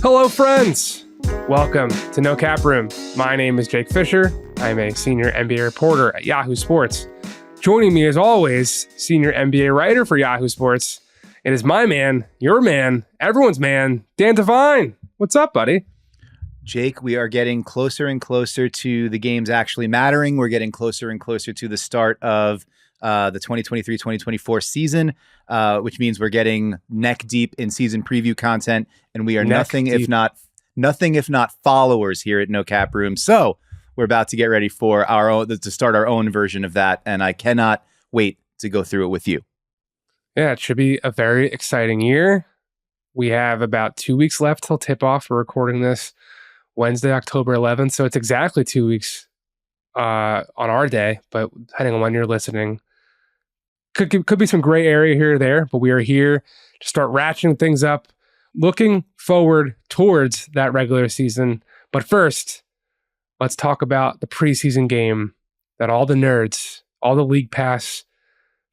Hello, friends. Welcome to No Cap Room. My name is Jake Fischer. I'm a senior NBA reporter at Yahoo Sports. Joining me, as always, senior NBA writer for Yahoo Sports. It is my man, your man, everyone's man, Dan Devine. What's up, buddy? Jake, we are getting closer and closer to the games actually mattering. We're getting closer and closer to the start of the 2023-2024 season, which means we're getting neck deep in season preview content, and we are nothing if not followers here at No Cap Room. So we're about to get ready for our own, to start our own version of that, and I cannot wait to go through it with you. Yeah, it should be a very exciting year. We have about 2 weeks left till tip-off. We're recording this Wednesday, October 11th, so it's exactly 2 weeks on our day, but depending on when you're listening, could be some gray area here or there, but we are here to start ratcheting things up, looking forward towards that regular season. But first, let's talk about the preseason game that all the nerds, all the League Pass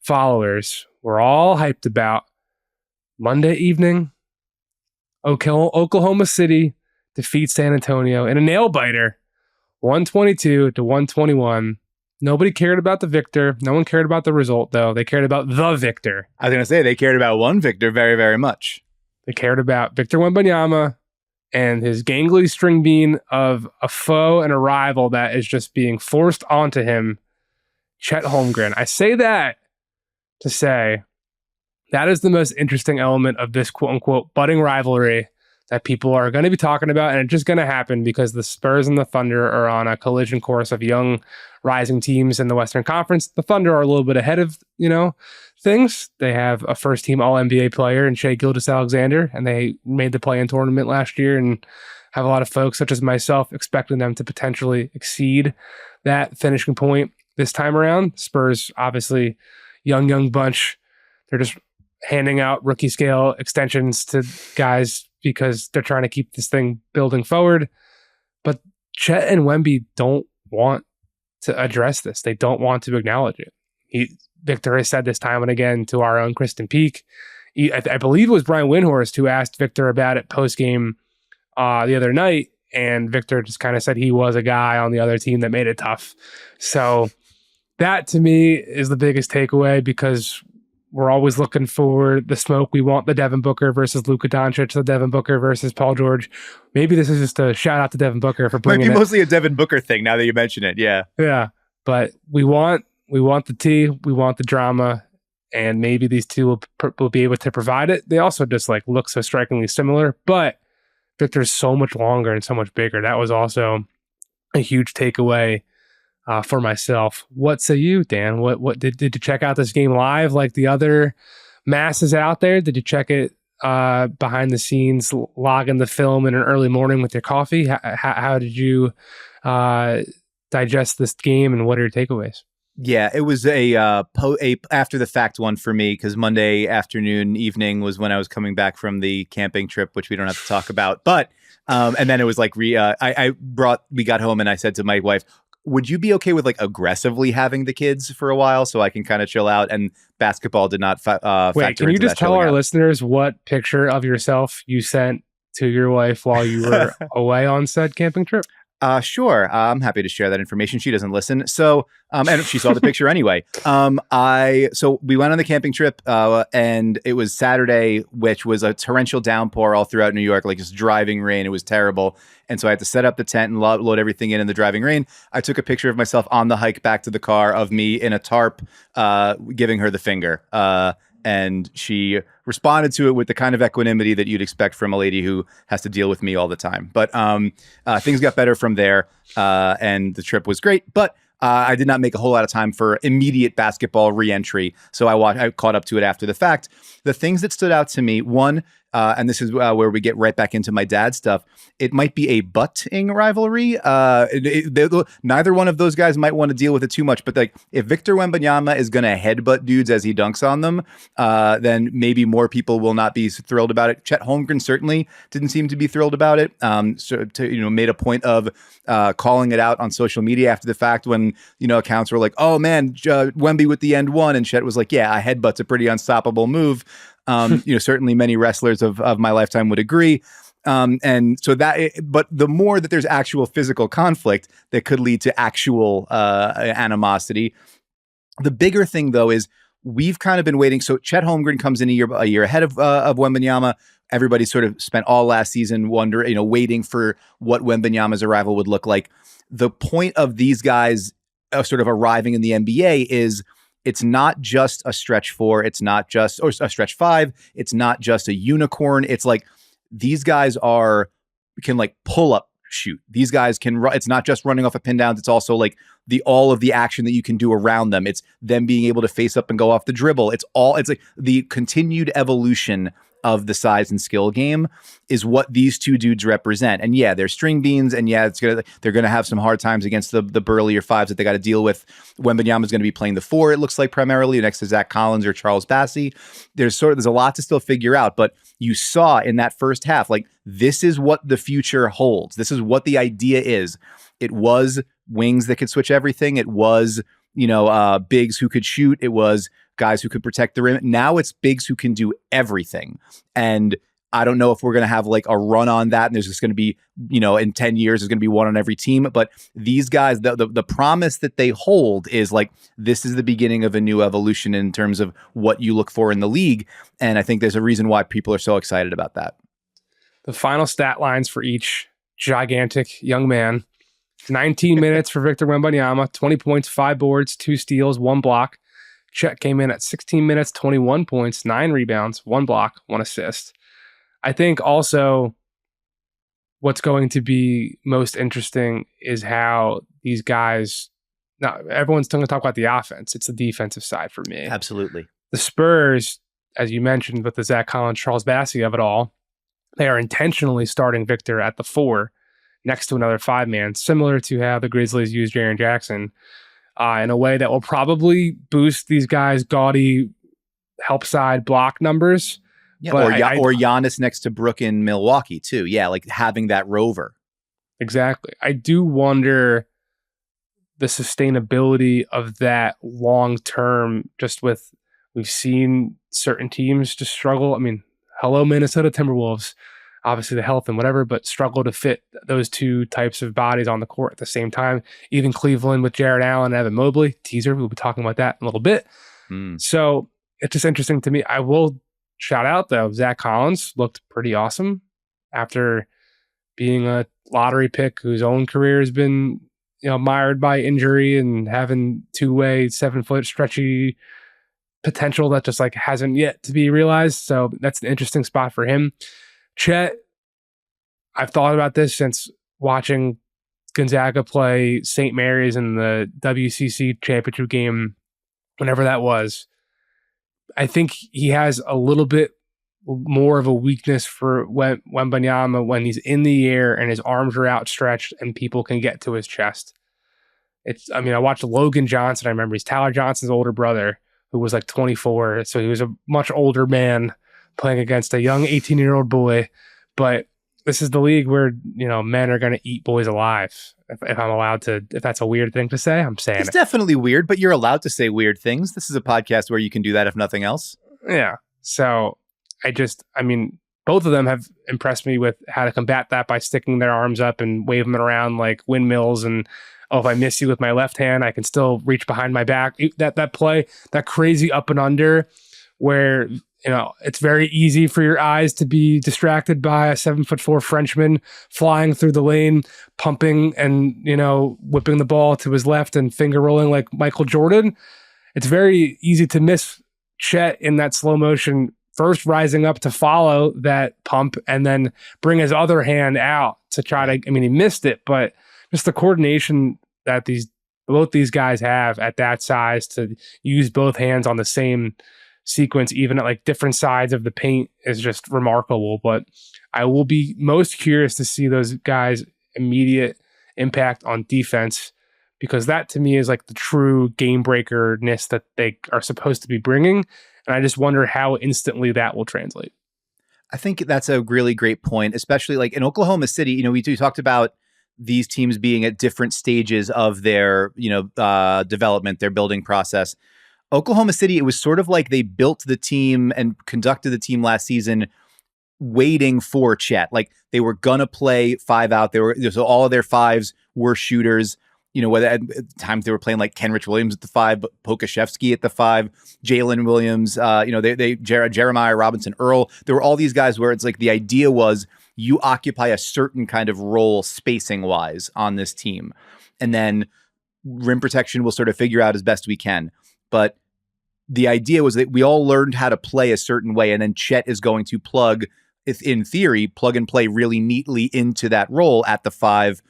followers were all hyped about. Monday evening, Oklahoma City defeats San Antonio in a nail-biter, 122-121. Nobody cared about the victor. No one cared about the result, though. They cared about the victor. I was going to say, they cared about one victor very, very much. They cared about Victor Wembanyama and his gangly string bean of a foe and a rival that is just being forced onto him, Chet Holmgren. I say that to say that is the most interesting element of this quote-unquote budding rivalry that people are going to be talking about, and it's just going to happen because the Spurs and the Thunder are on a collision course of young, rising teams in the Western Conference. The Thunder are a little bit ahead of, things. They have a first-team All-NBA player in Shai Gilgeous-Alexander, and they made the play-in tournament last year, and have a lot of folks, such as myself, expecting them to potentially exceed that finishing point this time around. Spurs, obviously, young bunch. They're just handing out rookie-scale extensions to guys because they're trying to keep this thing building forward. But Chet and Wemby don't want to address this. They don't want to acknowledge it. Victor has said this time and again to our own Kristen Peak. I believe it was Brian Windhorst who asked Victor about it post-game the other night, and Victor just kind of said he was a guy on the other team that made it tough. So that, to me, is the biggest takeaway, because we're always looking for the smoke. We want the Devin Booker versus Luka Doncic, the Devin Booker versus Paul George. Maybe this is just a shout out to Devin Booker for bringing it. Might be mostly a Devin Booker thing now that you mention it. Yeah. Yeah. But we want the tea. We want the drama. And maybe these two will be able to provide it. They also just look so strikingly similar. But Victor's so much longer and so much bigger. That was also a huge takeaway for myself. What say you, Dan? What did you check out this game live like the other masses out there? Did you check it behind the scenes, logging the film in an early morning with your coffee? How did you digest this game, and what are your takeaways? Yeah, it was a after the fact one for me, because Monday afternoon, evening was when I was coming back from the camping trip, which we don't have to talk about. But and then it was we got home and I said to my wife, would you be okay with aggressively having the kids for a while so I can kind of chill out? And basketball did not factor Wait, can you just tell our listeners what picture of yourself you sent to your wife while you were away on said camping trip? Sure. I'm happy to share that information. She doesn't listen. So, and she saw the picture anyway. So we went on the camping trip, and it was Saturday, which was a torrential downpour all throughout New York, just driving rain. It was terrible. And so I had to set up the tent and load everything in the driving rain. I took a picture of myself on the hike back to the car of me in a tarp, giving her the finger. And she responded to it with the kind of equanimity that you'd expect from a lady who has to deal with me all the time. But things got better from there, and the trip was great. But I did not make a whole lot of time for immediate basketball re-entry, so I caught up to it after the fact. The things that stood out to me, one, and this is where we get right back into my dad stuff, it might be a butting rivalry. Neither one of those guys might want to deal with it too much, but if Victor Wembanyama is going to headbutt dudes as he dunks on them, then maybe more people will not be thrilled about it. Chet Holmgren certainly didn't seem to be thrilled about it. Made a point of calling it out on social media after the fact when, accounts were like, oh man, Wemby with the end one. And Chet was like, yeah, a headbutt's a pretty unstoppable move. Certainly many wrestlers of my lifetime would agree. And so but the more that there's actual physical conflict that could lead to actual animosity, the bigger thing though is we've kind of been waiting. So Chet Holmgren comes in a year ahead of Wembanyama. Everybody sort of spent all last season waiting for what Wembanyama's arrival would look like. The point of these guys sort of arriving in the NBA is it's not just a stretch 4, it's not just or a stretch 5, it's not just a unicorn. It's like these guys can like pull up shoot. These guys can run. It's not just running off of pin downs. It's also like all of the action that you can do around them. It's them being able to face up and go off the dribble. It's like the continued evolution of the size and skill game is what these two dudes represent. And yeah, they're string beans, and yeah, they're gonna have some hard times against the burlier 5s that they got to deal with. Wembanyama is going to be playing the 4, it looks like, primarily next to Zach Collins or Charles Bassey. There's a lot to still figure out, but you saw in that first half, like, this is what the future holds. This is what the idea is. It was wings that could switch everything. It was, bigs who could shoot. It was guys who could protect the rim. Now it's bigs who can do everything. And I don't know if we're going to have like a run on that, and there's just going to be, in 10 years, there's going to be one on every team. But these guys, the promise that they hold is like, this is the beginning of a new evolution in terms of what you look for in the league. And I think there's a reason why people are so excited about that. The final stat lines for each gigantic young man: 19 minutes for Victor Wembanyama, 20 points, 5 boards, 2 steals, 1 block. Chet came in at 16 minutes, 21 points, 9 rebounds, 1 block, 1 assist. I think also what's going to be most interesting is how these guys, now everyone's going to talk about the offense. It's the defensive side for me. Absolutely. The Spurs, as you mentioned, with the Zach Collins, Charles Bassey of it all, they are intentionally starting Victor at the 4 next to another 5-man, similar to how the Grizzlies use Jaren Jackson, in a way that will probably boost these guys' gaudy help side block numbers. Yeah, or Giannis next to Brook in Milwaukee too. Yeah, like having that rover. Exactly. I do wonder the sustainability of that long term, just with, we've seen certain teams just struggle. I mean, hello, Minnesota Timberwolves, obviously the health and whatever, but struggle to fit those two types of bodies on the court at the same time. Even Cleveland with Jared Allen and Evan Mobley, teaser, we'll be talking about that in a little bit. So it's just interesting to me. I will shout out, though, Zach Collins looked pretty awesome after being a lottery pick whose own career has been, mired by injury and having two-way 7-foot stretchy potential that just like hasn't yet to be realized. So that's an interesting spot for him. Chet, I've thought about this since watching Gonzaga play St. Mary's in the WCC championship game, whenever that was. I think he has a little bit more of a weakness for Wembanyama when he's in the air and his arms are outstretched and people can get to his chest. I watched Logan Johnson. I remember he's Tyler Johnson's older brother, who was like 24. So he was a much older man playing against a young 18-year-old boy. But this is the league where, men are going to eat boys alive. If I'm allowed to, if that's a weird thing to say, I'm saying it's definitely weird, but you're allowed to say weird things. This is a podcast where you can do that, if nothing else. Yeah. So both of them have impressed me with how to combat that by sticking their arms up and waving them around like windmills. And, if I miss you with my left hand, I can still reach behind my back. That play, that crazy up and under where, it's very easy for your eyes to be distracted by a 7'4" Frenchman flying through the lane, pumping and, whipping the ball to his left and finger rolling like Michael Jordan. It's very easy to miss Chet in that slow motion, first rising up to follow that pump and then bring his other hand out to try to, he missed it, but just the coordination that both these guys have at that size to use both hands on the same sequence, even at like different sides of the paint, is just remarkable. But I will be most curious to see those guys' immediate impact on defense, because that to me is like the true game breaker-ness that they are supposed to be bringing. And I just wonder how instantly that will translate. I think that's a really great point, especially like in Oklahoma City. We talked about these teams being at different stages of their, development, their building process. Oklahoma City, it was sort of like they built the team and conducted the team last season waiting for Chet. Like they were gonna play 5 out. So all of their 5s were shooters. Whether at times they were playing like Kenrich Williams at the 5, but Pokashevsky at the 5, Jalen Williams, Jeremiah Robinson Earl. There were all these guys where it's like the idea was you occupy a certain kind of role spacing wise on this team. And then rim protection we'll sort of figure out as best we can. But the idea was that we all learned how to play a certain way. And then Chet is going to in theory, plug and play really neatly into that role at the 5,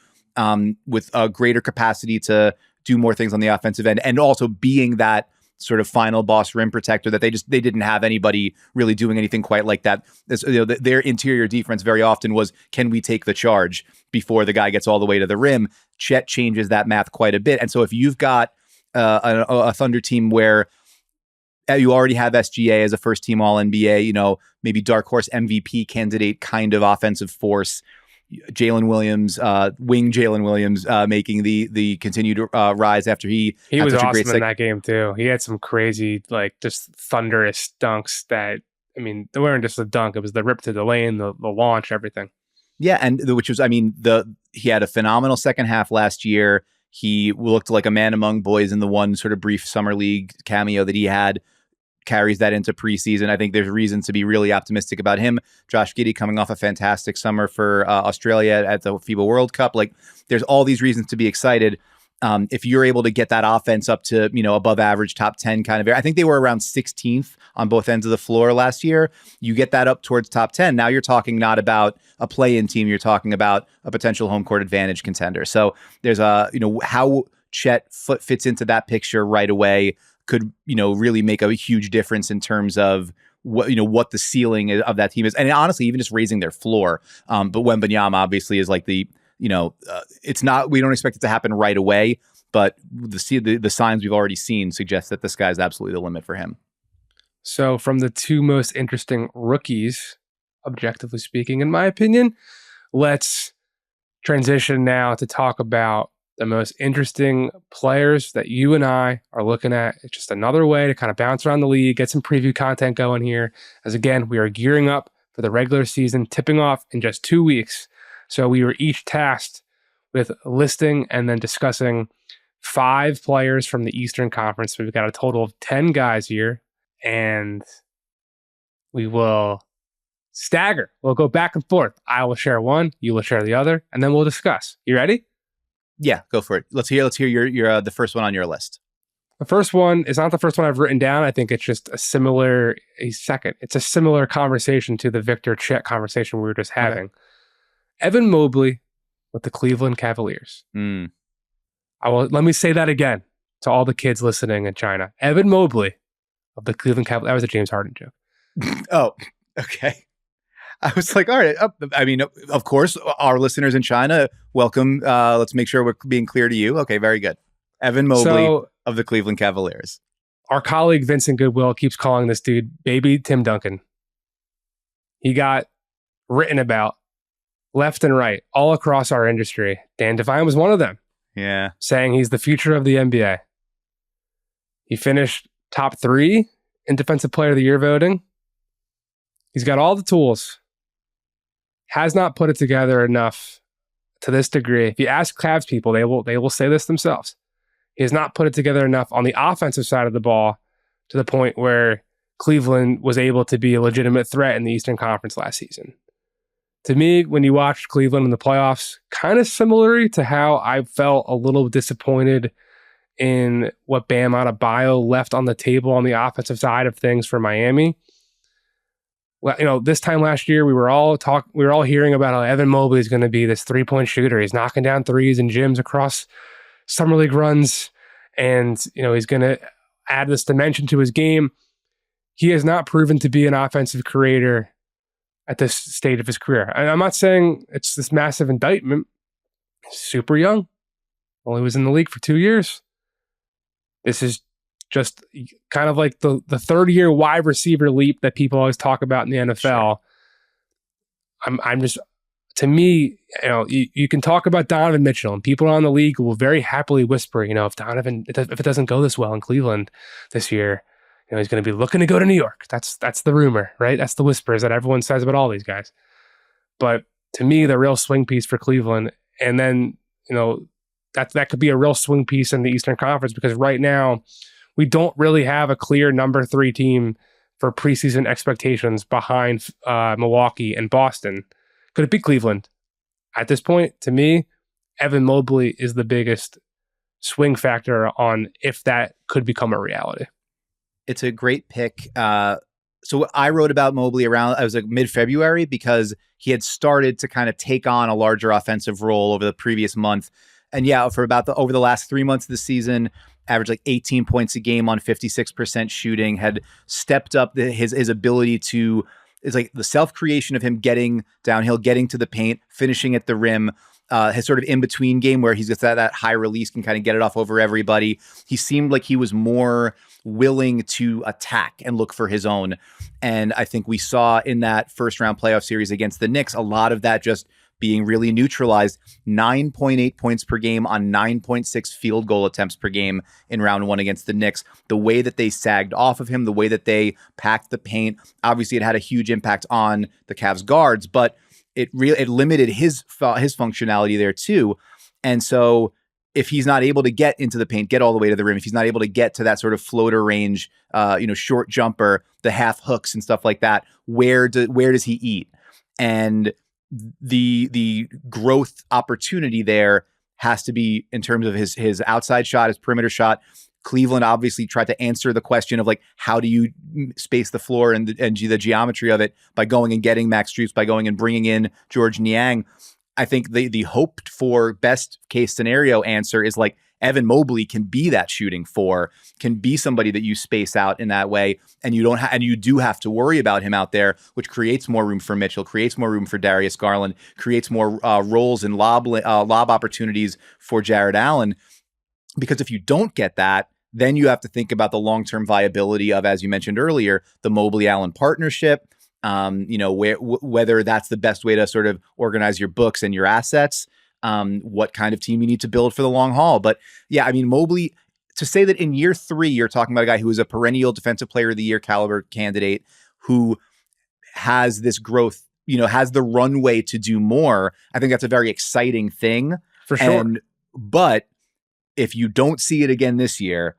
with a greater capacity to do more things on the offensive end, and also being that sort of final boss rim protector that they didn't have anybody really doing anything quite like that. Their interior defense very often was, can we take the charge before the guy gets all the way to the rim? Chet changes that math quite a bit. And so if you've got a Thunder team where you already have SGA as a first team All NBA, maybe dark horse MVP candidate kind of offensive force, Jalen Williams, making the continued rise after he was awesome in that game too. He had some crazy, like, just thunderous dunks that, I mean, they weren't just a dunk. It was the rip to the lane, the launch, everything. Yeah, and which was, I mean, he had a phenomenal second half last year. He looked like a man among boys in the one sort of brief summer league cameo that he had. Carries that into preseason. I think there's reason to be really optimistic about him. Josh Giddey coming off a fantastic summer for Australia at the FIBA World Cup. Like, there's all these reasons to be excited. If you're able to get that offense up to, above average, top 10 kind of, I think they were around 16th on both ends of the floor last year. You get that up towards top 10. Now you're talking not about a play-in team. You're talking about a potential home court advantage contender. So there's how Chet fits into that picture right away could, really make a huge difference in terms of what the ceiling of that team is. And honestly, even just raising their floor. But Wembanyama obviously is like it's not, we don't expect it to happen right away, but the signs we've already seen suggest that the sky's absolutely the limit for him. So from the 2 most interesting rookies, objectively speaking, in my opinion, let's transition now to talk about the most interesting players that you and I are looking at. It's just another way to kind of bounce around the league, get some preview content going here. As again, we are gearing up for the regular season, tipping off in just 2 weeks. So we were each tasked with listing and then discussing 5 players from the Eastern Conference. So we've got a total of 10 guys here, and we will stagger. We'll go back and forth. I will share one, you will share the other, and then we'll discuss. You ready? Yeah, go for it. Let's hear your the first one on your list. The first one is not the first one I've written down. I think it's just a similar conversation to the Victor Chet conversation we were just having. Okay. Evan Mobley with the Cleveland Cavaliers. Let me say that again to all the kids listening in China. Evan Mobley of the Cleveland Cavaliers. That was a James Harden joke. Oh, okay. I was like, all right. I mean, of course, our listeners in China, welcome. Let's make sure we're being clear to you. Okay, very good. Evan Mobley of the Cleveland Cavaliers. Our colleague Vincent Goodwill keeps calling this dude Baby Tim Duncan. He got written about left and right all across our industry. Dan Devine was one of them. Yeah. Saying he's the future of the NBA. He finished top 3 in Defensive Player of the Year voting. He's got all the tools. Has not put it together enough to this degree. If you ask Cavs people, they will say this themselves. He has not put it together enough on the offensive side of the ball to the point where Cleveland was able to be a legitimate threat in the Eastern Conference last season. To me, when you watched Cleveland in the playoffs, kind of similar to how I felt a little disappointed in what Bam Adebayo left on the table on the offensive side of things for Miami. Well, this time last year, we were all hearing about how Evan Mobley is going to be this 3-point shooter. He's knocking down threes in gyms across summer league runs, and he's going to add this dimension to his game. He has not proven to be an offensive creator at this stage of his career. And I'm not saying it's this massive indictment. He's super young. Only was in the league for 2 years. This is just kind of like the third-year wide receiver leap that people always talk about in the NFL. Sure. I'm just, to me, you can talk about Donovan Mitchell, and people around the league will very happily whisper, if it doesn't go this well in Cleveland this year, he's going to be looking to go to New York. That's the rumor, right? That's the whispers that everyone says about all these guys. But to me, the real swing piece for Cleveland, and then, that could be a real swing piece in the Eastern Conference, because right now we don't really have a clear number 3 team for preseason expectations behind Milwaukee and Boston. Could it be Cleveland? At this point, to me, Evan Mobley is the biggest swing factor on if that could become a reality. It's a great pick. So I wrote about Mobley around, I was like mid-February, because he had started to kind of take on a larger offensive role over the previous month. And yeah, for over the last 3 months of the season, averaged like 18 points a game on 56% shooting, had stepped up his ability to, is like the self-creation of him getting downhill, getting to the paint, finishing at the rim, his sort of in-between game where he's got that high release, can kind of get it off over everybody. He seemed like he was more willing to attack and look for his own. And I think we saw in that first round playoff series against the Knicks, a lot of that just being really neutralized. 9.8 points per game on 9.6 field goal attempts per game in round 1 against the Knicks. The way that they sagged off of him, the way that they packed the paint, obviously it had a huge impact on the Cavs guards, but it limited his functionality there too. And so if he's not able to get into the paint, get all the way to the rim, if he's not able to get to that sort of floater range, short jumper, the half hooks and stuff like that, where does he eat? And the growth opportunity there has to be in terms of his outside shot, his perimeter shot. Cleveland obviously tried to answer the question of like, how do you space the floor and the geometry of it by going and getting Max Strus, by going and bringing in George Niang. I think the hoped for best case scenario answer is like Evan Mobley can be that shooting four, can be somebody that you space out in that way, and you do have to worry about him out there, which creates more room for Mitchell, creates more room for Darius Garland, creates more roles and lob opportunities for Jared Allen. Because if you don't get that, then you have to think about the long-term viability of, as you mentioned earlier, the Mobley-Allen partnership. Whether that's the best way to sort of organize your books and your assets, what kind of team you need to build for the long haul. But yeah, I mean, Mobley, to say that in year 3, you're talking about a guy who is a perennial defensive player of the year caliber candidate who has this growth, has the runway to do more. I think that's a very exciting thing. For sure. But if you don't see it again this year,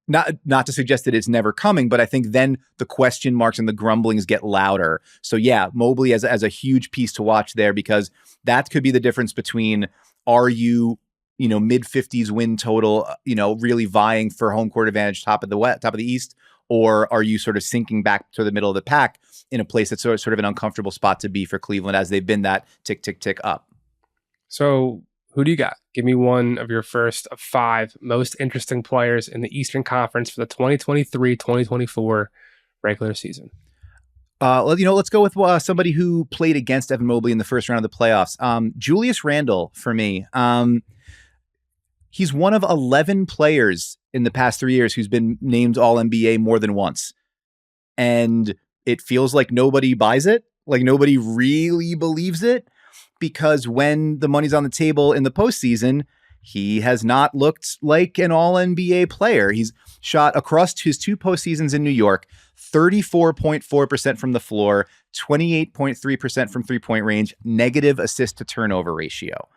not to suggest that it's never coming, but I think then the question marks and the grumblings get louder. So yeah, Mobley as a huge piece to watch there, because that could be the difference between, are you, mid 50s win total, really vying for home court advantage, top of the East, or are you sort of sinking back to the middle of the pack in a place that's sort of an uncomfortable spot to be for Cleveland, as they've been that tick, tick, tick up. So who do you got? Give me one of your first of 5 most interesting players in the Eastern Conference for the 2023-2024 regular season. Let's go with somebody who played against Evan Mobley in the first round of the playoffs. Julius Randle for me. He's one of 11 players in the past 3 years who's been named All-NBA more than once. And it feels like nobody buys it, like nobody really believes it. Because when the money's on the table in the postseason, he has not looked like an all-NBA player. He's shot across his 2 postseasons in New York, 34.4% from the floor, 28.3% from three-point range, negative assist to turnover ratio.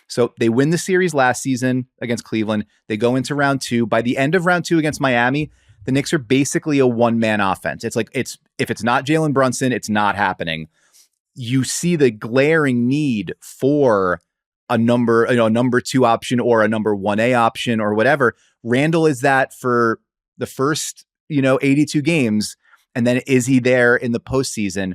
So they win the series last season against Cleveland. They go into round 2. By the end of round 2 against Miami, the Knicks are basically a one-man offense. It's like, if it's not Jalen Brunson, it's not happening. You see the glaring need for a number 2 option or a number 1A option or whatever. Randle is that for the first, 82 games. And then is he there in the postseason?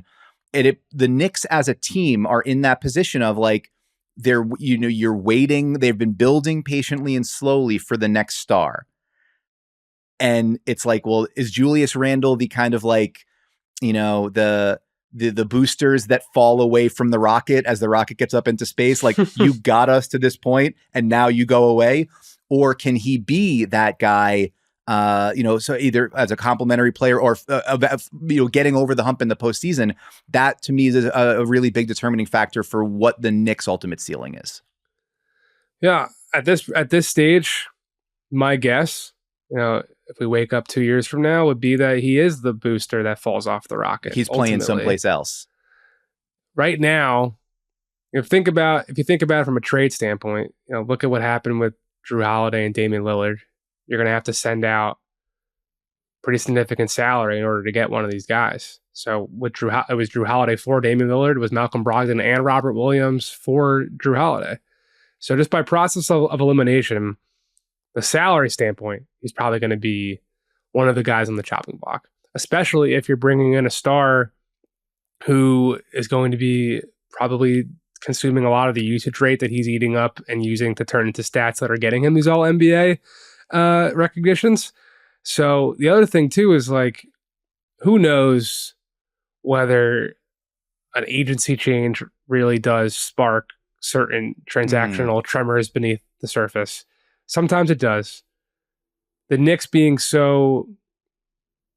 The Knicks as a team are in that position of like, you're waiting. They've been building patiently and slowly for the next star. And it's like, well, is Julius Randle the kind of like, the boosters that fall away from the rocket as the rocket gets up into space? Like, you got us to this point and now you go away? Or can he be that guy, so either as a complimentary player or, getting over the hump in the postseason? That to me is a really big determining factor for what the Knicks' ultimate ceiling is. Yeah. At this stage, my guess if we wake up 2 years from now, would be that he is the booster that falls off the rocket. He's playing ultimately. someplace else. Right now, if you think about it from a trade standpoint, look at what happened with Drew Holiday and Damian Lillard. You're going to have to send out pretty significant salary in order to get one of these guys. So it was Drew Holiday for Damian Lillard, it was Malcolm Brogdon and Robert Williams for Drew Holiday. So just by process of elimination, the salary standpoint, he's probably going to be one of the guys on the chopping block, especially if you're bringing in a star who is going to be probably consuming a lot of the usage rate that he's eating up and using to turn into stats that are getting him these all NBA recognitions. So the other thing too is like, who knows whether an agency change really does spark certain transactional tremors beneath the surface. Sometimes it does. The Knicks being so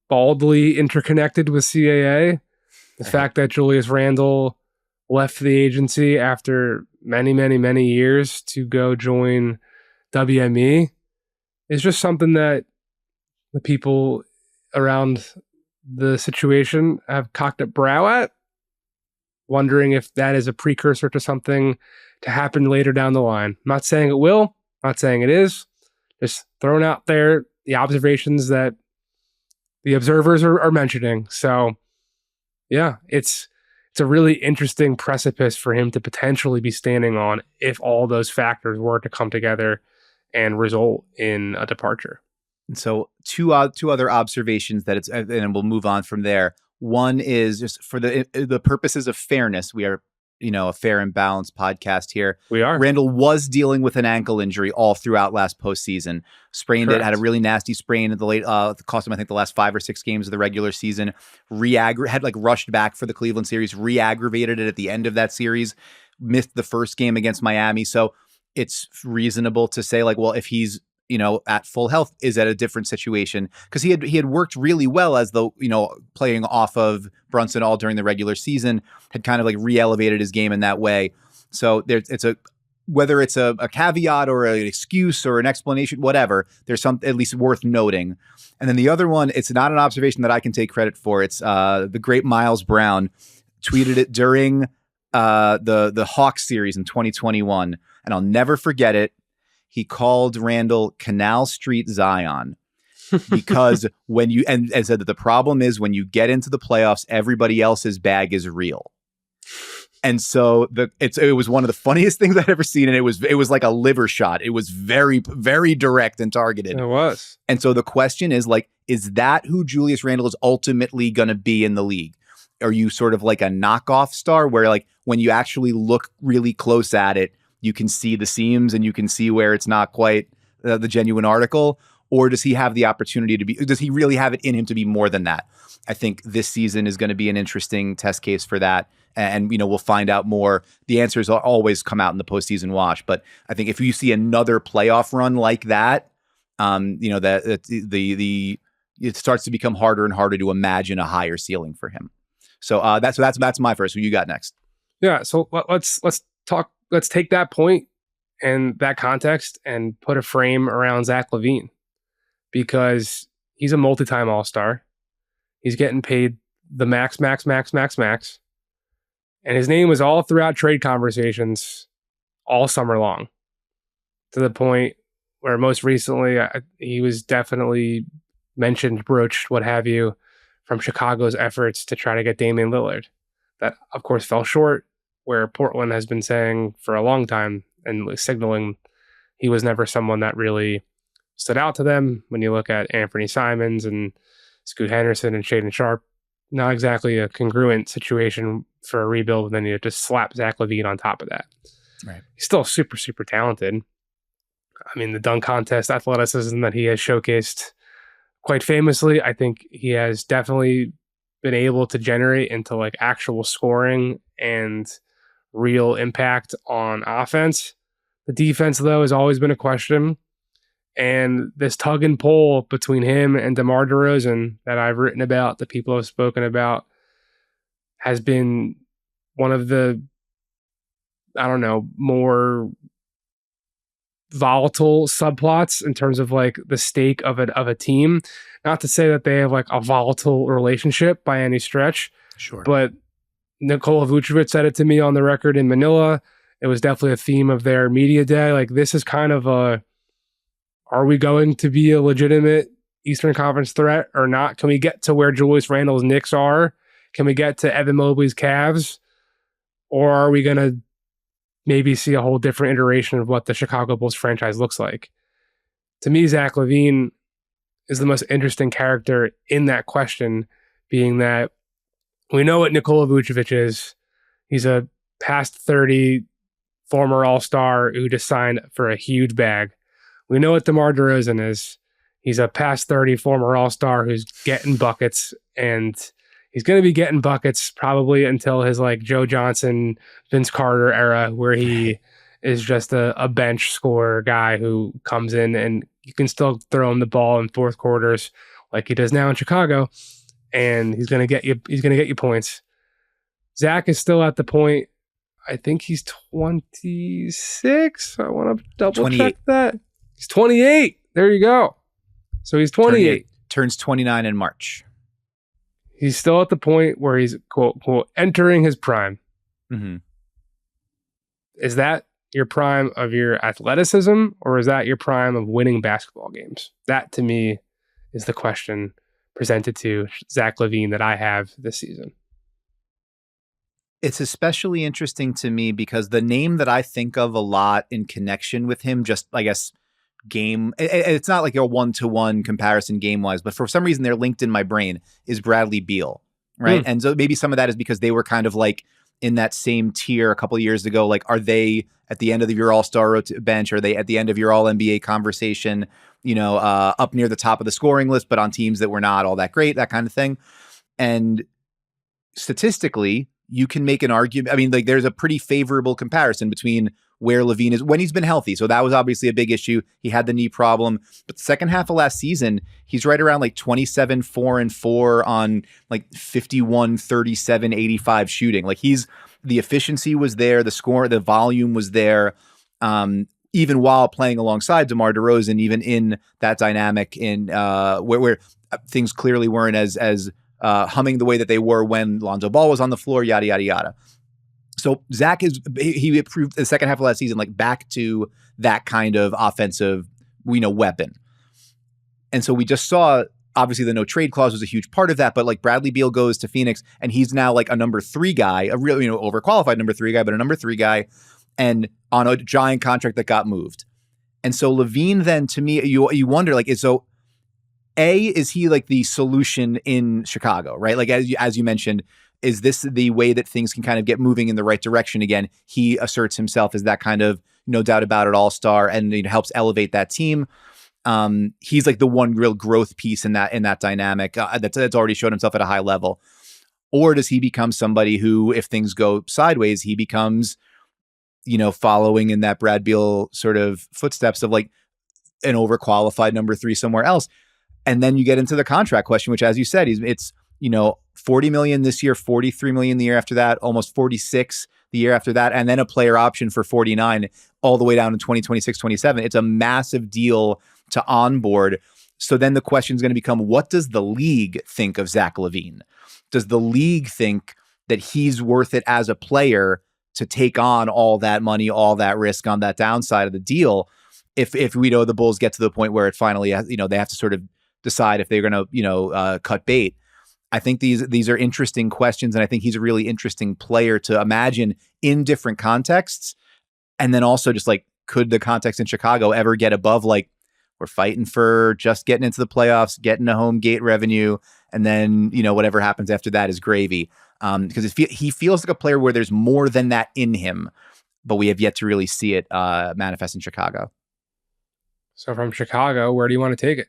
baldly interconnected with CAA, the fact that Julius Randle left the agency after many, many, many years to go join WME is just something that the people around the situation have cocked up brow at, wondering if that is a precursor to something to happen later down the line. I'm not saying it will, not saying it is, just throwing out there the observations that the observers are mentioning. So yeah, it's a really interesting precipice for him to potentially be standing on if all those factors were to come together and result in a departure. And so two other observations and we'll move on from there. One is just for the purposes of fairness. We are, a fair and balanced podcast here. We are. Randle was dealing with an ankle injury all throughout last postseason. Sprained Correct. It, had a really nasty sprain at the late, cost him, I think, the last 5 or 6 games of the regular season. Had rushed back for the Cleveland series, re-aggravated it at the end of that series, missed the first game against Miami. So it's reasonable to say, like, well, if he's at full health, is at a different situation, because he had worked really well as though, playing off of Brunson all during the regular season, had kind of like re-elevated his game in that way. So whether it's a caveat or an excuse or an explanation, whatever, there's something at least worth noting. And then the other one, it's not an observation that I can take credit for. It's the great Miles Brown tweeted it during the Hawks series in 2021, and I'll never forget it. He called Randle Canal Street Zion because and said that the problem is when you get into the playoffs, everybody else's bag is real. And so it was one of the funniest things I'd ever seen. And it was like a liver shot. It was very, very direct and targeted. It was. And so the question is, like, is that who Julius Randle is ultimately going to be in the league? Are you sort of like a knockoff star where, like, when you actually look really close at it, you can see the seams and you can see where it's not quite the genuine article? Or does he have the opportunity does he really have it in him to be more than that? I think this season is going to be an interesting test case for that. And, we'll find out more. The answers always come out in the postseason wash. But I think if you see another playoff run like that, it starts to become harder and harder to imagine a higher ceiling for him. So that's my first. Who you got next? Yeah. So let's talk. Let's take that point and that context and put a frame around Zach LaVine, because he's a multi-time All-Star. He's getting paid the max. And his name was all throughout trade conversations all summer long, to the point where most recently he was definitely mentioned, broached, what have you, from Chicago's efforts to try to get Damian Lillard. That, of course, fell short, where Portland has been saying for a long time and signaling he was never someone that really stood out to them. When you look at Anthony Simons and Scoot Henderson and Shaedon Sharpe, not exactly a congruent situation for a rebuild, and then you just slap Zach LaVine on top of that. Right. He's still super, super talented. I mean, the dunk contest athleticism that he has showcased quite famously, I think he has definitely been able to generate into like actual scoring and real impact on offense. The defense, though, has always been a question. And this tug and pull between him and DeMar DeRozan that I've written about, that people have spoken about, has been one of the, more volatile subplots in terms of like the stake of a team. Not to say that they have like a volatile relationship by any stretch. Sure. But Nikola Vucevic said it to me on the record in Manila. It was definitely a theme of their media day. Like, this is kind of are we going to be a legitimate Eastern Conference threat or not? Can we get to where Julius Randle's Knicks are? Can we get to Evan Mobley's Cavs? Or are we going to maybe see a whole different iteration of what the Chicago Bulls franchise looks like? To me, Zach LaVine is the most interesting character in that question, being that we know what Nikola Vucevic is. He's a past 30 former All-Star who just signed for a huge bag. We know what DeMar DeRozan is. He's a past 30 former All-Star who's getting buckets, and he's going to be getting buckets probably until his like Joe Johnson, Vince Carter era, where he is just a bench scorer guy who comes in and you can still throw him the ball in fourth quarters like he does now in Chicago, and he's going to get you points. Zach is still at the point. I think he's 26. I want to double check that. He's 28. There you go. So he's 28. Turns 29 in March. He's still at the point where he's, quote, quote, entering his prime. Mm-hmm. Is that your prime of your athleticism, or is that your prime of winning basketball games? That, to me, is the question presented to Zach LaVine that I have this season. It's especially interesting to me because the name that I think of a lot in connection with him, just, I guess, it's not like a one-to-one comparison game-wise, but for some reason they're linked in my brain, is Bradley Beal, right? And so maybe some of that is because they were kind of like in that same tier a couple of years ago. Like, are they at the end of your All-Star bench? Are they at the end of your All-NBA conversation, up near the top of the scoring list, but on teams that were not all that great, that kind of thing? And statistically, you can make an argument. I mean, like, there's a pretty favorable comparison between where LaVine is when he's been healthy. So that was obviously a big issue. He had the knee problem, but the second half of last season, he's right around like 27, 4-4 on like 51, 37, 85 shooting. Like, the efficiency was there, the volume was there. Even while playing alongside DeMar DeRozan, even in that dynamic in where things clearly weren't as humming the way that they were when Lonzo Ball was on the floor, yada, yada, yada. So Zach he improved the second half of last season, like back to that kind of offensive, weapon. And so we just saw, obviously the no trade clause was a huge part of that, but like Bradley Beal goes to Phoenix and he's now like a number 3 guy, a real, overqualified number 3 guy, but a number 3 guy, and on a giant contract that got moved. And so LaVine, then, to me, you wonder, like, is he like the solution in Chicago, right? Like, as you mentioned, is this the way that things can kind of get moving in the right direction again? He asserts himself as that kind of, no doubt about it, all-star, and helps elevate that team. He's like the one real growth piece in that dynamic that's already shown himself at a high level. Or does he become somebody who, if things go sideways, he becomes, following in that Brad Beal sort of footsteps of like an overqualified number 3 somewhere else? And then you get into the contract question, which, as you said, it's $40 million this year, $43 million the year after that, almost $46 the year after that, and then a player option for $49 all the way down to 2026, 27. It's a massive deal to onboard. So then the question is going to become, what does the league think of Zach LaVine? Does the league think that he's worth it as a player to take on all that money, all that risk on that downside of the deal? If we know the Bulls get to the point where it finally, they have to sort of decide if they're going to, cut bait. I think these are interesting questions, and I think he's a really interesting player to imagine in different contexts. And then also just like, could the context in Chicago ever get above, like, we're fighting for just getting into the playoffs, getting a home gate revenue, and then, whatever happens after that is gravy. Because he feels like a player where there's more than that in him, but we have yet to really see it manifest in Chicago. So from Chicago, where do you want to take it?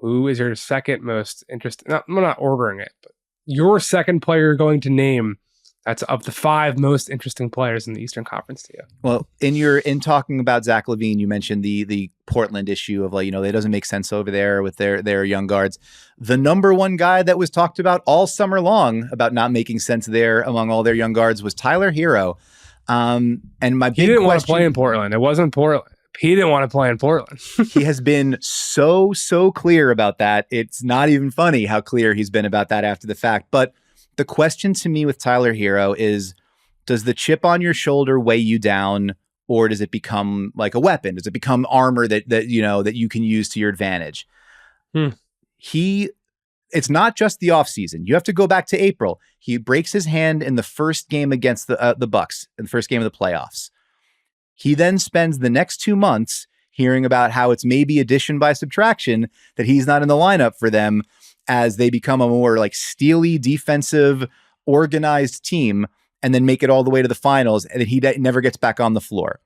Who is your second most interesting? I'm not ordering it, but your second player you're going to name that's of the 5 most interesting players in the Eastern Conference to you. Well, in talking about Zach LaVine, you mentioned the Portland issue of, like, it doesn't make sense over there with their young guards. The number 1 guy that was talked about all summer long about not making sense there among all their young guards was Tyler Herro. And my big he didn't question, want to play in Portland. It wasn't Portland. He didn't want to play in Portland. He has been so clear about that. It's not even funny how clear he's been about that after the fact. But the question to me with Tyler Herro is, does the chip on your shoulder weigh you down, or does it become like a weapon? Does it become armor that you can use to your advantage? It's not just the offseason. You have to go back to April. He breaks his hand in the first game against the Bucks, in the first game of the playoffs. He then spends the next 2 months hearing about how it's maybe addition by subtraction that he's not in the lineup for them as they become a more like steely, defensive, organized team, and then make it all the way to the finals, and then he never gets back on the floor.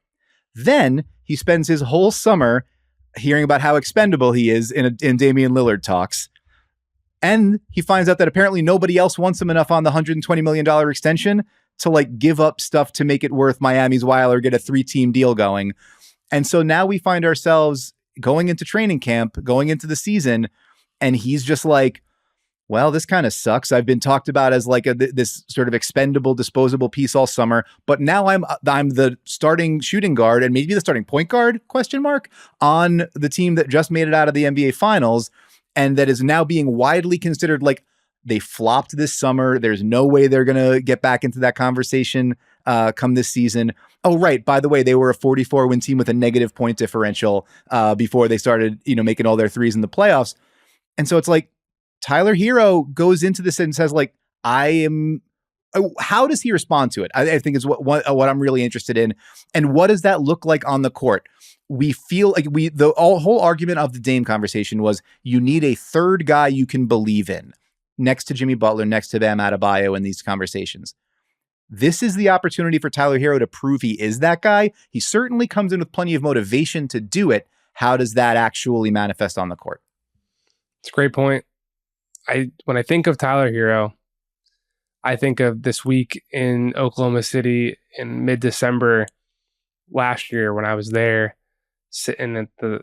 Then he spends his whole summer hearing about how expendable he is in Damian Lillard talks. And he finds out that apparently nobody else wants him enough on the $120 million extension to like give up stuff to make it worth Miami's while or get a 3-team deal going. And so now we find ourselves going into training camp, going into the season, and he's just like, well, this kind of sucks. I've been talked about as like this sort of expendable, disposable piece all summer, but now I'm the starting shooting guard and maybe the starting point guard, ? On the team that just made it out of the NBA Finals, and that is now being widely considered like they flopped this summer. There's no way they're going to get back into that conversation come this season. Oh, right. By the way, they were a 44-win team with a negative point differential before they started, making all their threes in the playoffs. And so it's like Tyler Herro goes into this and says, like, how does he respond to it? I think is what I'm really interested in. And what does that look like on the court? We feel like the whole argument of the Dame conversation was you need a third guy you can believe in next to Jimmy Butler, next to Bam Adebayo in these conversations. This is the opportunity for Tyler Herro to prove he is that guy. He certainly comes in with plenty of motivation to do it. How does that actually manifest on the court? It's a great point. When I think of Tyler Herro, I think of this week in Oklahoma City in mid-December last year when I was there, sitting at the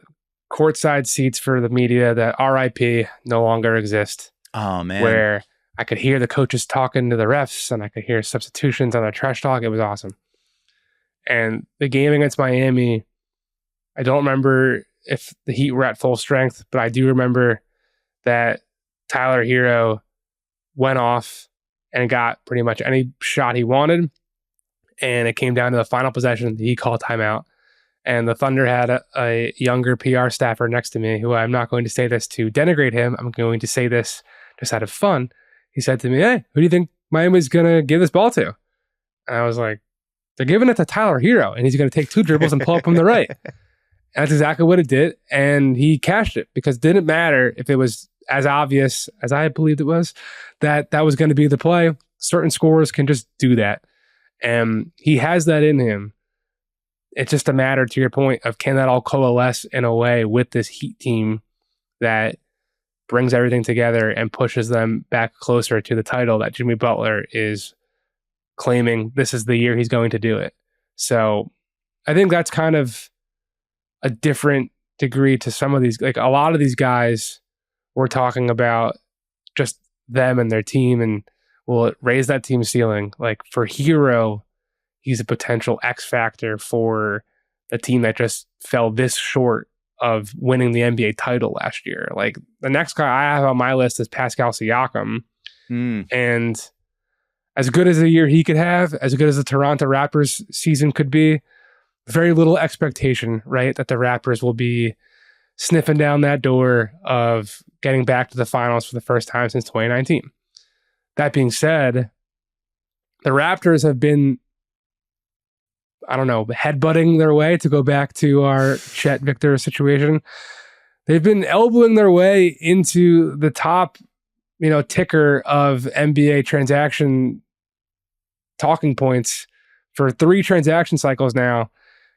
courtside seats for the media that RIP no longer exist. Oh, man. Where I could hear the coaches talking to the refs and I could hear substitutions on their trash talk. It was awesome. And the game against Miami, I don't remember if the Heat were at full strength, but I do remember that Tyler Herro went off and got pretty much any shot he wanted. And it came down to the final possession. He called timeout. And the Thunder had a younger PR staffer next to me, who I'm not going to say this to denigrate him. I'm going to say this just out of fun. He said to me, "Hey, who do you think Miami's going to give this ball to?" And I was like, "They're giving it to Tyler Herro, and he's going to take 2 dribbles and pull up from the right." And that's exactly what it did. And he cashed it because it didn't matter if it was as obvious as I believed it was that was going to be the play. Certain scorers can just do that. And he has that in him. It's just a matter, to your point, of can that all coalesce in a way with this Heat team that brings everything together and pushes them back closer to the title that Jimmy Butler is claiming this is the year he's going to do it. So I think that's kind of a different degree to some of these, like a lot of these guys we're talking about just them and their team and will it raise that team ceiling. Like for Herro, he's a potential X factor for the team that just fell this short of winning the NBA title last year. Like the next guy I have on my list is Pascal Siakam. And as good as a year he could have, as good as the Toronto Raptors season could be, very little expectation, right? That the Raptors will be sniffing down that door of getting back to the finals for the first time since 2019. That being said, the Raptors have been, I don't know, headbutting their way, to go back to our Chet Victor situation. They've been elbowing their way into the top, ticker of NBA transaction talking points for 3 transaction cycles now.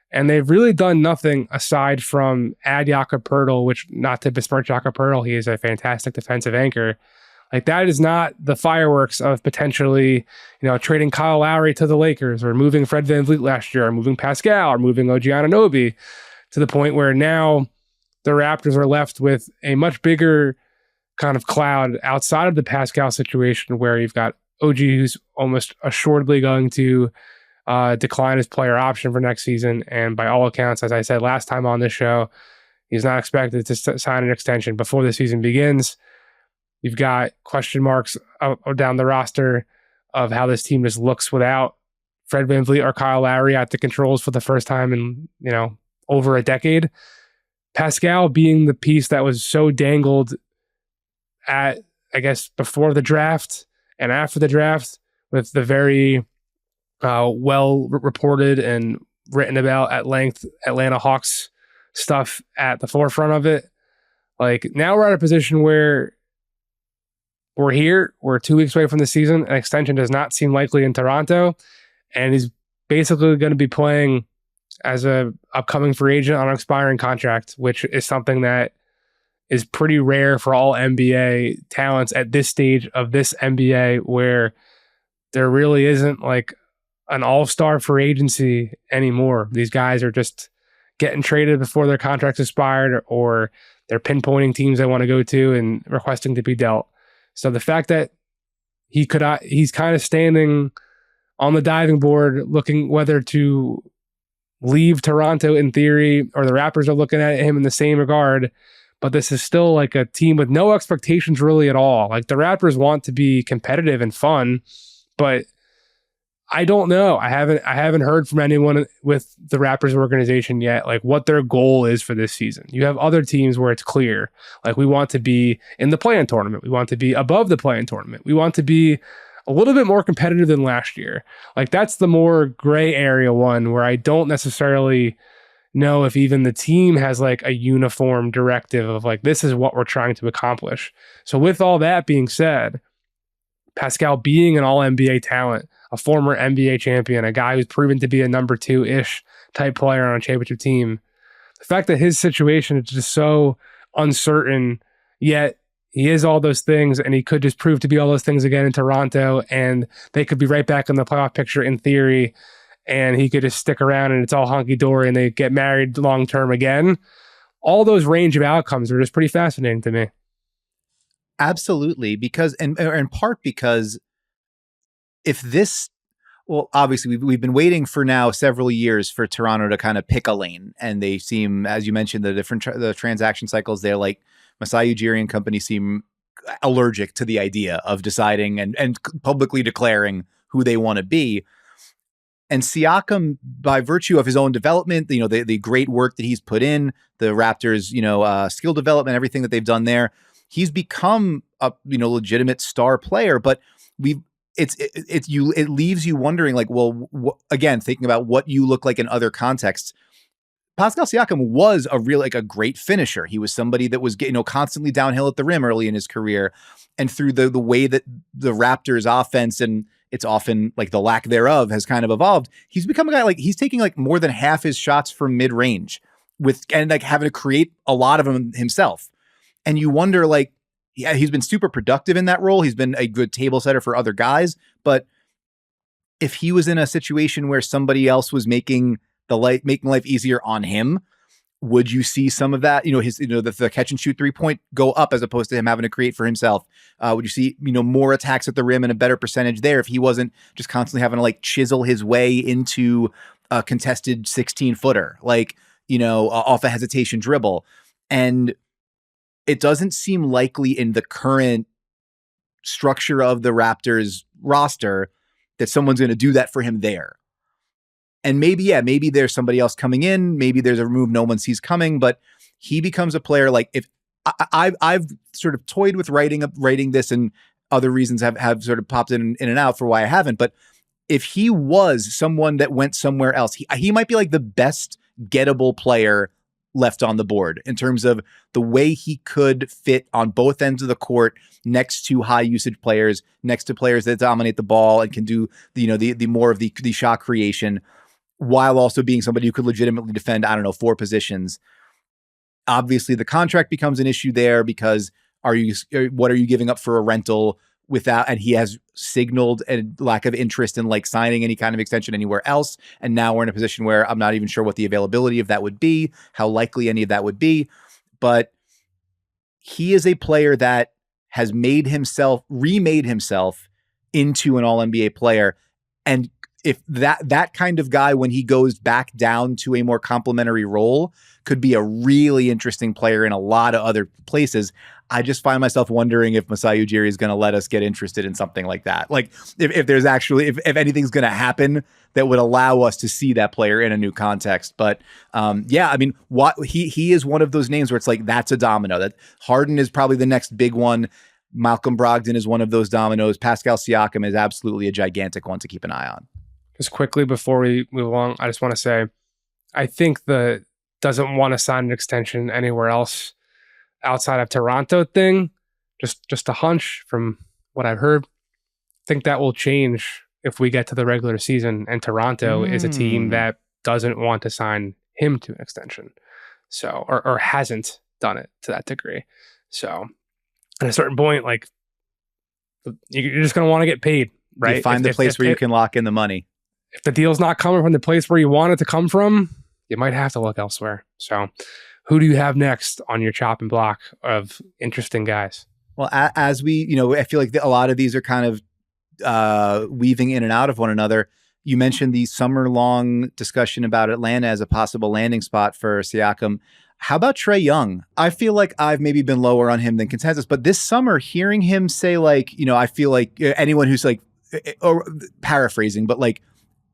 And they've really done nothing aside from add Jakob Poeltl, which, not to besmirch Jakob Poeltl, he is a fantastic defensive anchor. Like that is not the fireworks of potentially, trading Kyle Lowry to the Lakers or moving Fred VanVleet last year or moving Pascal or moving OG Anunoby, to the point where now the Raptors are left with a much bigger kind of cloud outside of the Pascal situation, where you've got OG, who's almost assuredly going to decline his player option for next season. And by all accounts, as I said last time on this show, he's not expected to sign an extension before the season begins. You've got question marks down the roster of how this team just looks without Fred VanVleet or Kyle Lowry at the controls for the first time in, over a decade. Pascal being the piece that was so dangled at, I guess, before the draft and after the draft, with the very well reported and written about at length Atlanta Hawks stuff at the forefront of it. Like, now we're at a position where we're here. We're 2 weeks away from the season. An extension does not seem likely in Toronto. And he's basically going to be playing as a upcoming free agent on an expiring contract, which is something that is pretty rare for all NBA talents at this stage of this NBA, where there really isn't like an all-star free agency anymore. These guys are just getting traded before their contracts expired, or they're pinpointing teams they want to go to and requesting to be dealt. So the fact that he's kind of standing on the diving board looking whether to leave Toronto in theory, or the Raptors are looking at him in the same regard, but this is still like a team with no expectations really at all. Like, the Raptors want to be competitive and fun, but I don't know. I haven't heard from anyone with the Raptors organization yet, like, what their goal is for this season. You have other teams where it's clear, like, we want to be in the play-in tournament. We want to be above the play-in tournament. We want to be a little bit more competitive than last year. Like, that's the more gray area one, where I don't necessarily know if even the team has like a uniform directive of like, this is what we're trying to accomplish. So with all that being said, Pascal being an all-NBA talent, a former NBA champion, a guy who's proven to be a number 2-ish type player on a championship team, the fact that his situation is just so uncertain, yet he is all those things, and he could just prove to be all those things again in Toronto, and they could be right back in the playoff picture in theory, and he could just stick around and it's all hunky-dory and they get married long-term again. All those range of outcomes are just pretty fascinating to me. Absolutely, because, and in part because if this, well, obviously we've been waiting for now several years for Toronto to kind of pick a lane, and they seem, as you mentioned, the transaction cycles there, like Masai Ujiri and company, seem allergic to the idea of deciding and publicly declaring who they want to be. And Siakam, by virtue of his own development, the great work that he's put in, the Raptors, skill development, everything that they've done there, he's become a legitimate star player. But it leaves you wondering, like, well, again, thinking about what you look like in other contexts. Pascal Siakam was a great finisher. He was somebody that was constantly downhill at the rim early in his career, and through the way that the Raptors offense, and it's often like the lack thereof, has kind of evolved, he's become a guy, like, he's taking like more than half his shots from mid-range and like having to create a lot of them himself. And you wonder, like, yeah, he's been super productive in that role. He's been a good table setter for other guys, but if he was in a situation where somebody else was making life easier on him, would you see some of that? The catch and shoot 3-point go up as opposed to him having to create for himself? Would you see, more attacks at the rim and a better percentage there if he wasn't just constantly having to like chisel his way into a contested 16-footer, off a hesitation dribble? And it doesn't seem likely in the current structure of the Raptors roster that someone's going to do that for him there. And maybe there's somebody else coming in. Maybe there's a move no one sees coming, but he becomes a player. Like, if I've sort of toyed with writing this, and other reasons have sort of popped in and out for why I haven't. But if he was someone that went somewhere else, he might be like the best gettable player left on the board in terms of the way he could fit on both ends of the court, next to high usage players, next to players that dominate the ball and can do the more of the shot creation, while also being somebody who could legitimately defend, 4 positions. Obviously, the contract becomes an issue there, because what are you giving up for a rental without, and he has signaled a lack of interest in like signing any kind of extension anywhere else. And now we're in a position where I'm not even sure what the availability of that would be, how likely any of that would be. But he is a player that has remade himself into an all-NBA player, and if that kind of guy, when he goes back down to a more complementary role, could be a really interesting player in a lot of other places. I just find myself wondering if Masai Ujiri is going to let us get interested in something like that. Like if there's actually, if anything's going to happen that would allow us to see that player in a new context. But yeah, I mean, what he is one of those names where it's like, that's a domino. That Harden is probably the next big one. Malcolm Brogdon is one of those dominoes. Pascal Siakam is absolutely a gigantic one to keep an eye on. Just quickly before we move along, I just want to say, I think the doesn't want to sign an extension anywhere else outside of Toronto thing, just a hunch from what I've heard. I think that will change if we get to the regular season and Toronto is a team that doesn't want to sign him to an extension. So, or hasn't done it to that degree. So at a certain point, like you're just going to want to get paid, right? You find the place where you can lock in the money. If the deal's not coming from the place where you want it to come from, you might have to look elsewhere. So who do you have next on your chopping block of interesting guys? Well, as we, I feel like a lot of these are kind of weaving in and out of one another. You mentioned the summer-long discussion about Atlanta as a possible landing spot for Siakam. How about Trae Young? I feel like I've maybe been lower on him than consensus, but this summer, hearing him say like, I feel like anyone who's like, or paraphrasing, but like,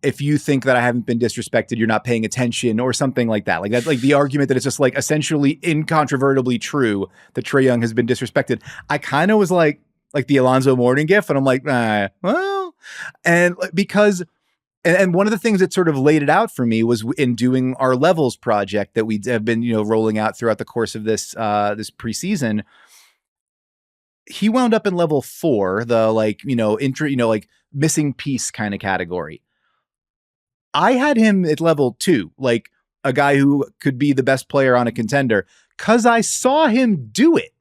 if you think that I haven't been disrespected, you're not paying attention or something like that. Like that's like the argument that it's just like essentially incontrovertibly true that Trae Young has been disrespected. I kind of was like the Alonzo Mourning gif. And I'm like, well, and because, and one of the things that sort of laid it out for me was in doing our levels project that we have been, rolling out throughout the course of this preseason. He wound up in level 4, the like, like missing piece kind of category. I had him at level 2, like a guy who could be the best player on a contender, because I saw him do it.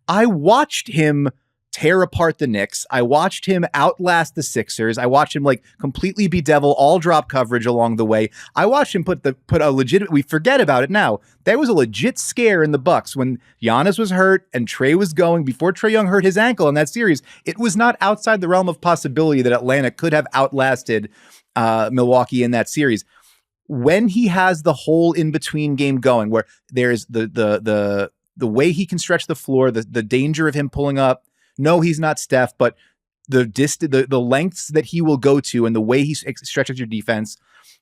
I watched him tear apart the Knicks. I watched him outlast the Sixers. I watched him like completely bedevil all drop coverage along the way. I watched him put a legitimate, we forget about it now. There was a legit scare in the Bucks when Giannis was hurt and Trae was going, before Trae Young hurt his ankle in that series. It was not outside the realm of possibility that Atlanta could have outlasted Milwaukee in that series. When he has the whole in-between game going, where there's the way he can stretch the floor, the danger of him pulling up. No, he's not Steph, but the lengths that he will go to and the way he stretches your defense,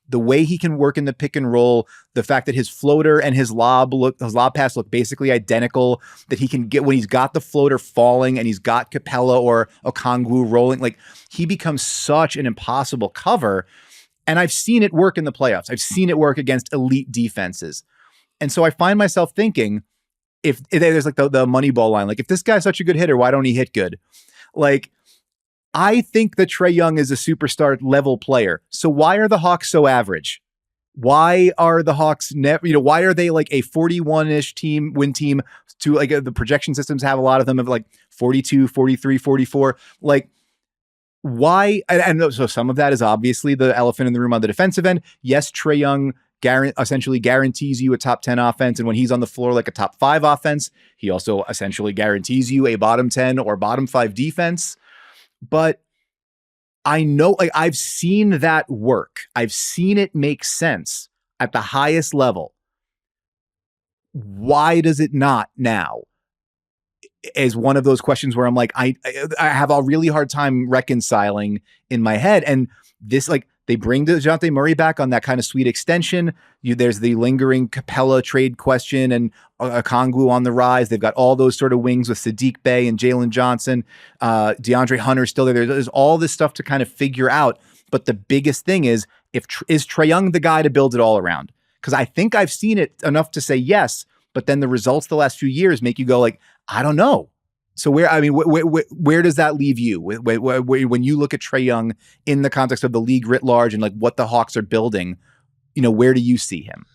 the way he can work in the pick and roll, the fact that his floater and his lob pass look basically identical, that he can get when he's got the floater falling and he's got Capella or Okongwu rolling, like he becomes such an impossible cover. And I've seen it work in the playoffs. I've seen it work against elite defenses. And so I find myself thinking, if there's like the Moneyball line, like if this guy's such a good hitter, why don't he hit good? Like, I think that Trae Young is a superstar level player. So why are the Hawks so average? Why are the Hawks why are they like a 41-ish win team to like the projection systems have a lot of them of like 42, 43, 44. Like why? And so some of that is obviously the elephant in the room on the defensive end. Yes, Trae Young essentially guarantees you a top 10 offense. And when he's on the floor, like a top 5 offense, he also essentially guarantees you a bottom 10 or bottom 5 defense. But I know, like, I've seen that work. I've seen it make sense at the highest level. Why does it not now? Is one of those questions where I'm like, I have a really hard time reconciling in my head. And this, like, they bring DeJounte Murray back on that kind of sweet extension. There's the lingering Capella trade question and Okongwu on the rise. They've got all those sort of wings with Sadiq Bey and Jalen Johnson. DeAndre Hunter still there. There's all this stuff to kind of figure out. But the biggest thing is, is Trae Young the guy to build it all around? Because I think I've seen it enough to say yes, but then the results the last few years make you go like, I don't know. So where does that leave you when you look at Trae Young in the context of the league writ large and like what the Hawks are building? Where do you see him?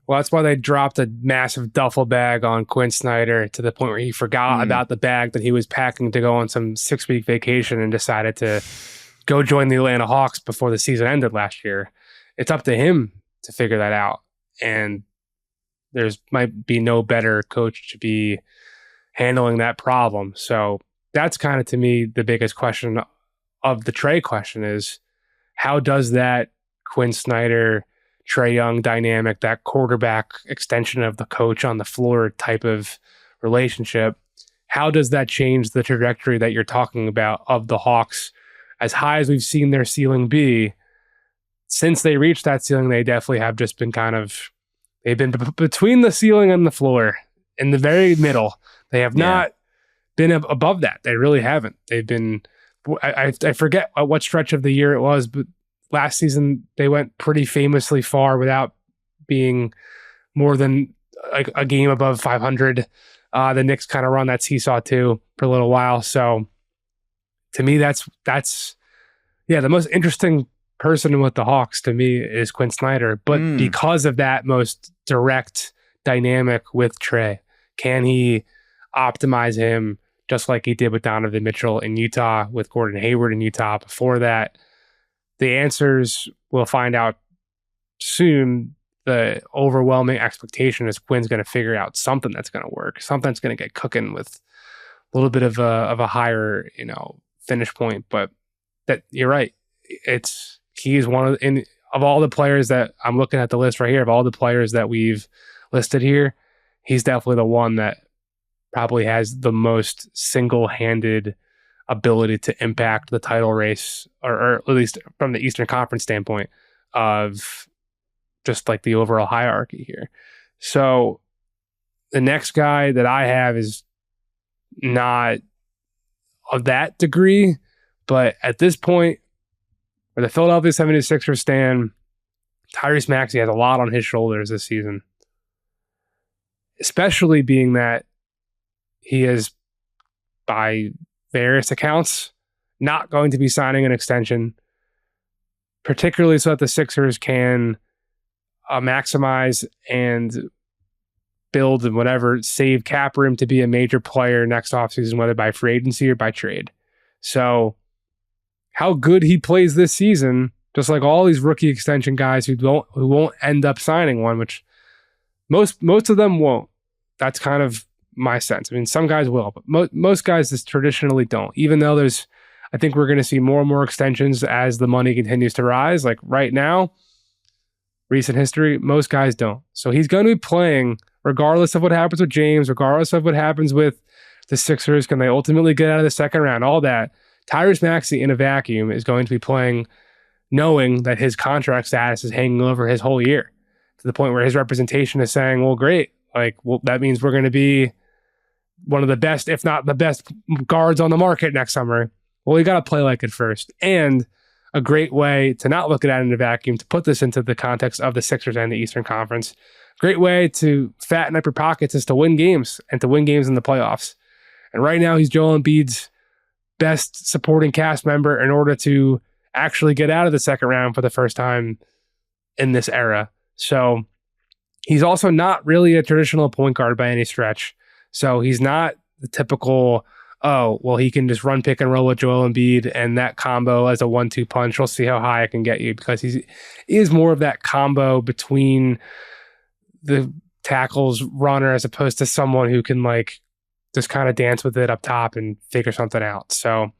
Well, that's why they dropped a massive duffel bag on Quinn Snyder to the point where he forgot about the bag that he was packing to go on some 6-week vacation and decided to go join the Atlanta Hawks before the season ended last year. It's up to him to figure that out. And there's might be no better coach to be handling that problem. So that's kind of, to me, the biggest question of the Trae question is, how does that Quinn Snyder, Trae Young dynamic, that quarterback extension of the coach on the floor type of relationship, how does that change the trajectory that you're talking about of the Hawks? As high as we've seen their ceiling be, since they reached that ceiling, they definitely have just been they've been between the ceiling and the floor, in the very middle. They have not been above that. They really haven't. They've been, I forget what stretch of the year it was, but last season they went pretty famously far without being more than like a game above 500. The Knicks kind of run that seesaw too for a little while. So to me, that's the most interesting person with the Hawks to me is Quinn Snyder. But because of that most direct dynamic with Trae, can he optimize him just like he did with Donovan Mitchell in Utah, with Gordon Hayward in Utah before that? The answers we'll find out soon. The overwhelming expectation is Quinn's going to figure out something that's going to work, something that's going to get cooking with a little bit of a higher, finish point. But that you're right. He's one of all the players that I'm looking at the list right here, of all the players that we've listed here, he's definitely the one that probably has the most single-handed ability to impact the title race, or at least from the Eastern Conference standpoint of just like the overall hierarchy here. So the next guy that I have is not of that degree, but at this point, where the Philadelphia 76ers stand, Tyrese Maxey has a lot on his shoulders this season, especially being that he is, by various accounts, not going to be signing an extension, particularly so that the Sixers can maximize and build and save cap room to be a major player next offseason, whether by free agency or by trade. So how good he plays this season, just like all these rookie extension guys who won't end up signing one, which most of them won't. That's kind of my sense. I mean, some guys will, but most guys just traditionally don't. Even though I think we're going to see more and more extensions as the money continues to rise. Like right now, recent history, most guys don't. So he's going to be playing regardless of what happens with James, regardless of what happens with the Sixers. Can they ultimately get out of the second round? All that. Tyrese Maxey in a vacuum is going to be playing knowing that his contract status is hanging over his whole year, to the point where his representation is saying, well, great. That means we're going to be one of the best, if not the best, guards on the market next summer. Well, you got to play like it first. And a great way to not look at it in a vacuum, to put this into the context of the Sixers and the Eastern Conference. Great way to fatten up your pockets is to win games, and to win games in the playoffs. And right now, he's Joel Embiid's best supporting cast member in order to actually get out of the second round for the first time in this era. So he's also not really a traditional point guard by any stretch. So he's not the typical, he can just run pick and roll with Joel Embiid, and that combo as a 1-2 punch, we'll see how high I can get you, because he is more of that combo between the tackles runner as opposed to someone who can just kind of dance with it up top and figure something out. So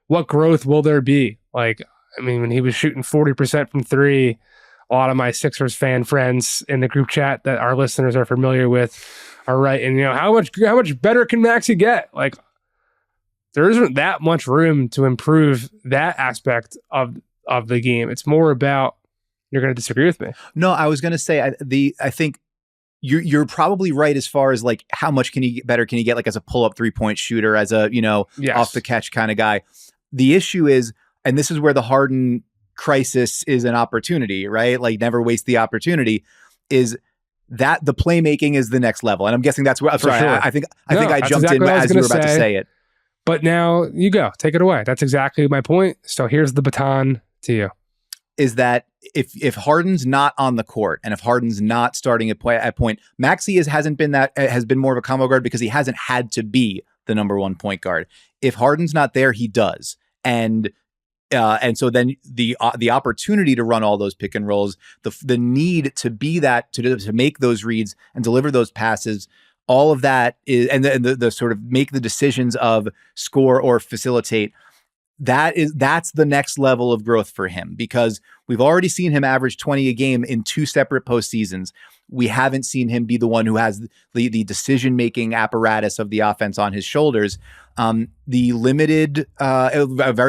what growth will there be? When he was shooting 40% from three, a lot of my Sixers fan friends in the group chat that our listeners are familiar with are right. And how much better can Maxey get? There isn't that much room to improve that aspect of the game. It's more about, you're going to disagree with me. No, I was going to say, I think you're probably right as far as how much can he get better? Can he get as a pull-up 3-point shooter, as a, Yes. off the catch kind of guy? The issue is, and this is where the Harden crisis is an opportunity, right? Never waste the opportunity, is that the playmaking is the next level. And I'm guessing that's where, sorry, sure. I think I jumped in as you were about to say it. But now you go, take it away. That's exactly my point. So here's the baton to you. Is that if Harden's not on the court, and if Harden's not starting at point, Maxey has been more of a combo guard because he hasn't had to be the number one point guard. If Harden's not there, he does. And so then the opportunity to run all those pick and rolls, the need to be that, to make those reads and deliver those passes, all of that is, and the sort of make the decisions of score or facilitate, that's the next level of growth for him, because we've already seen him average 20 a game in 2 separate postseasons. We haven't seen him be the one who has the decision-making apparatus of the offense on his shoulders. A very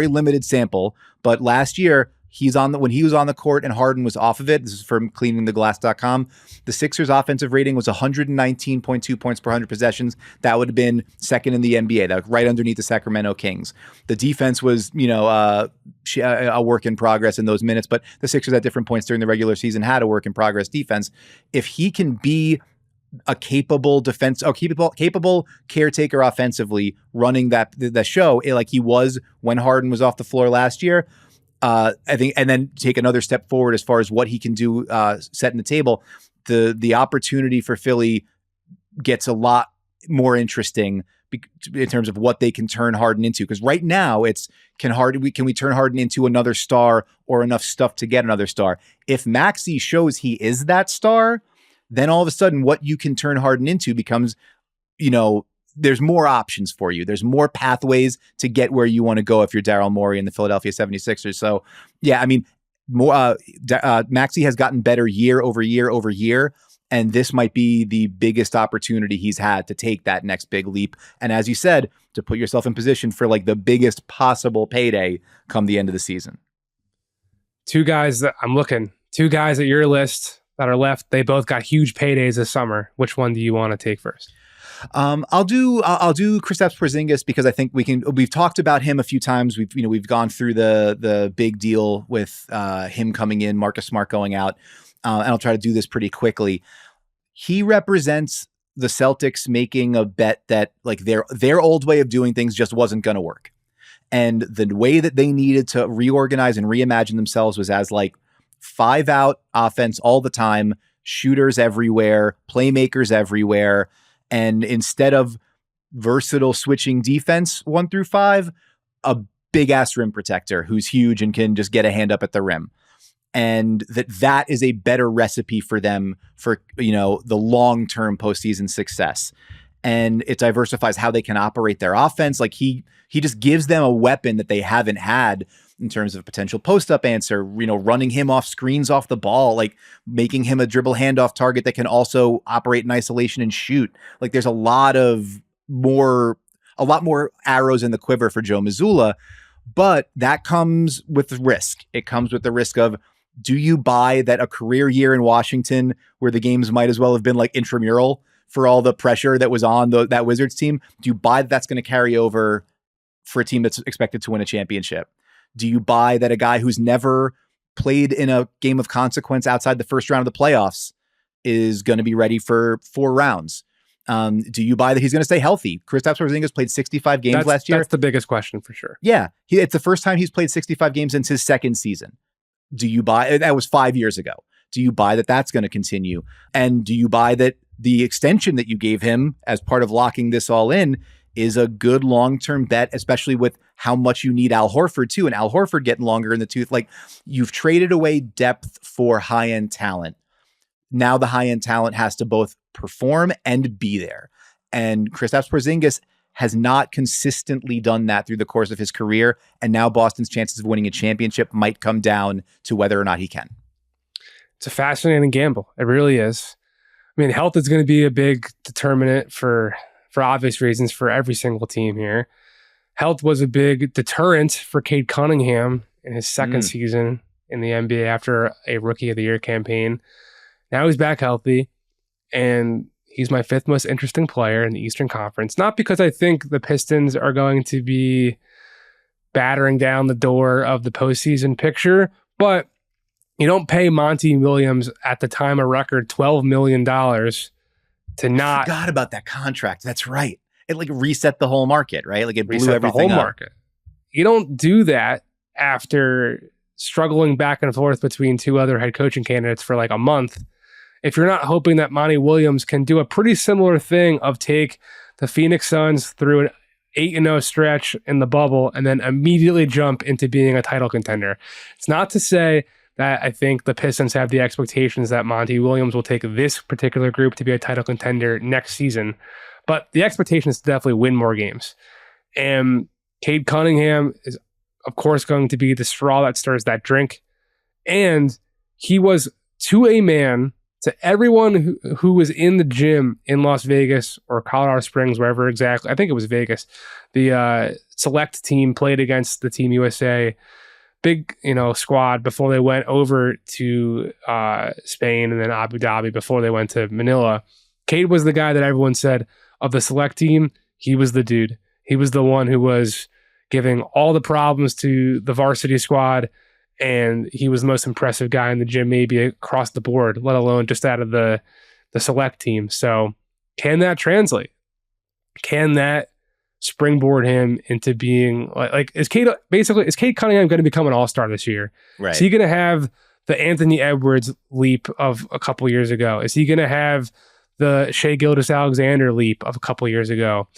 limited sample, but last year when he was on the court and Harden was off of it, this is from cleaningtheglass.com, the Sixers offensive rating was 119.2 points per 100 possessions. That would have been second in the NBA. That was right underneath the Sacramento Kings. The defense was, a work in progress in those minutes, but the Sixers at different points during the regular season had a work in progress defense. If he can be a capable capable caretaker offensively, running the show like he was when Harden was off the floor last year, I think, and then take another step forward as far as what he can do, setting the table, the opportunity for Philly gets a lot more interesting in terms of what they can turn Harden into. Because right now it's, can we turn Harden into another star or enough stuff to get another star? If Maxey shows he is that star, then all of a sudden what you can turn Harden into becomes, there's more options for you. There's more pathways to get where you want to go if you're Daryl Morey and the Philadelphia 76ers. So, yeah, I mean, Maxey has gotten better year over year over year, and this might be the biggest opportunity he's had to take that next big leap. And as you said, to put yourself in position for like the biggest possible payday come the end of the season. 2 guys at your list that are left. They both got huge paydays this summer. Which one do you want to take first? I'll do Kristaps Porzingis, because I think we've talked about him a few times. We've gone through the big deal with him coming in, Marcus Smart going out. And I'll try to do this pretty quickly. He represents the Celtics making a bet that like their old way of doing things just wasn't going to work. And the way that they needed to reorganize and reimagine themselves was as like 5-out offense all the time, shooters everywhere, playmakers everywhere. And instead of versatile switching defense 1 through 5, a big ass rim protector who's huge and can just get a hand up at the rim. And that is a better recipe for them for, the long-term postseason success. And it diversifies how they can operate their offense. Like he just gives them a weapon that they haven't had in terms of potential post-up answer, running him off screens off the ball, like making him a dribble handoff target that can also operate in isolation and shoot. Like there's a lot more arrows in the quiver for Joe Mazzulla, but that comes with risk. It comes with the risk of, do you buy that a career year in Washington where the games might as well have been like intramural for all the pressure that was on that Wizards team? Do you buy that's going to carry over for a team that's expected to win a championship? Do you buy that a guy who's never played in a game of consequence outside the first round of the playoffs is going to be ready for 4 rounds? Do you buy that he's going to stay healthy? Kristaps Porzingis played 65 games last year. That's the biggest question for sure. Yeah. It's the first time he's played 65 games since his second season. Do you buy that was 5 years ago? Do you buy that that's going to continue? And do you buy that the extension that you gave him as part of locking this all in is a good long-term bet, especially with how much you need Al Horford too, and Al Horford getting longer in the tooth? Like, you've traded away depth for high-end talent. Now the high-end talent has to both perform and be there. And Kristaps Porzingis has not consistently done that through the course of his career. And now Boston's chances of winning a championship might come down to whether or not he can. It's a fascinating gamble. It really is. I mean, health is going to be a big determinant for obvious reasons for every single team here. Health was a big deterrent for Cade Cunningham in his second season in the NBA after a Rookie of the Year campaign. Now he's back healthy, and he's my 5th most interesting player in the Eastern Conference. Not because I think the Pistons are going to be battering down the door of the postseason picture, but you don't pay Monty Williams at the time of record $12 million to not... I forgot about that contract. That's right. It like reset the whole market, right? Like it blew reset everything the whole up. market. You don't do that after struggling back and forth between 2 other head coaching candidates for like a month. If you're not hoping that Monty Williams can do a pretty similar thing of take the Phoenix Suns through an 8-0 stretch in the bubble and then immediately jump into being a title contender. It's not to say that I think the Pistons have the expectations that Monty Williams will take this particular group to be a title contender next season, but the expectation is to definitely win more games. And Cade Cunningham is of course, going to be the straw that stirs that drink. And he was, to a man, to everyone who was in the gym in Las Vegas or Colorado Springs, wherever exactly, I think it was Vegas, the select team played against the Team USA big, squad before they went over to Spain and then Abu Dhabi before they went to Manila. Cade was the guy that everyone said of the select team, he was the dude. He was the one who was giving all the problems to the varsity squad, and he was the most impressive guy in the gym, maybe across the board, let alone just out of the select team. So can that translate? Can that springboard him into being like is Cade Cunningham going to become an all-star this year? Right. Is he going to have the Anthony Edwards leap of a couple years ago? Is he going to have the Shai Gilgeous-Alexander leap of a couple years ago?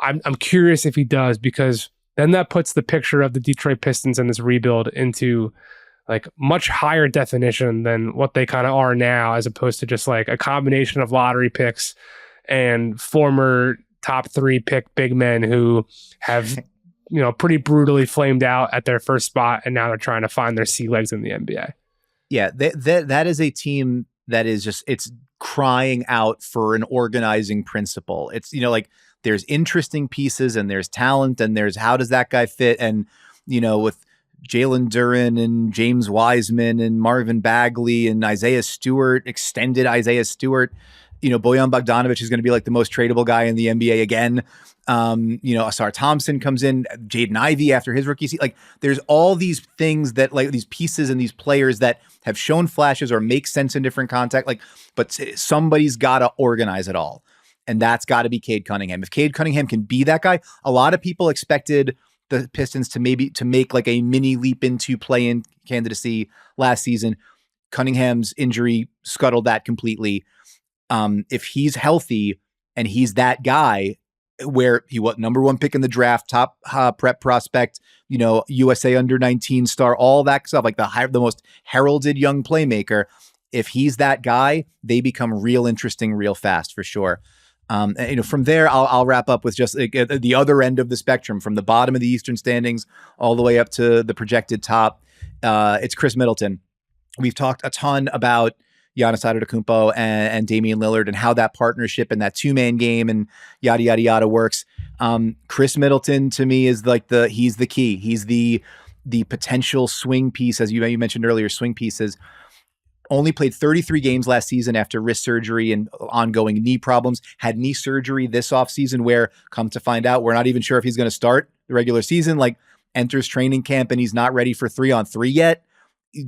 I'm curious if he does, because then that puts the picture of the Detroit Pistons and this rebuild into like much higher definition than what they kind of are now, as opposed to just like a combination of lottery picks and former top 3 pick big men who have, pretty brutally flamed out at their first spot, and now they're trying to find their sea legs in the NBA. Yeah, that is a team that is just, it's crying out for an organizing principle. It's, there's interesting pieces and there's talent and there's how does that guy fit? And, with Jalen Duren and James Wiseman and Marvin Bagley and Isaiah Stewart, extended Isaiah Stewart, Bojan Bogdanovic is going to be like the most tradable guy in the NBA again. Asar Thompson comes in, Jaden Ivey after his rookie season. Like, there's all these things that, like, these pieces and these players that have shown flashes or make sense in different context. Like, but somebody's got to organize it all. And that's got to be Cade Cunningham. If Cade Cunningham can be that guy, a lot of people expected the Pistons to make like a mini leap into play-in candidacy last season. Cunningham's injury scuttled that completely. If he's healthy and he's that guy where he was number 1 pick in the draft, top prep prospect, USA under 19 star, all that stuff, like the most heralded young playmaker. If he's that guy, they become real interesting, real fast for sure. From there, I'll wrap up with just like, the other end of the spectrum, from the bottom of the Eastern standings all the way up to the projected top. It's Khris Middleton. We've talked a ton about Giannis Antetokounmpo and Damian Lillard and how that partnership and that 2-man game and yada, yada, yada works. Khris Middleton to me is like he's the key. He's the potential swing piece, as you mentioned earlier, swing pieces. Only played 33 games last season after wrist surgery and ongoing knee problems. Had knee surgery this offseason where, come to find out, we're not even sure if he's going to start the regular season. Like, enters training camp and he's not ready for 3-on-3 yet.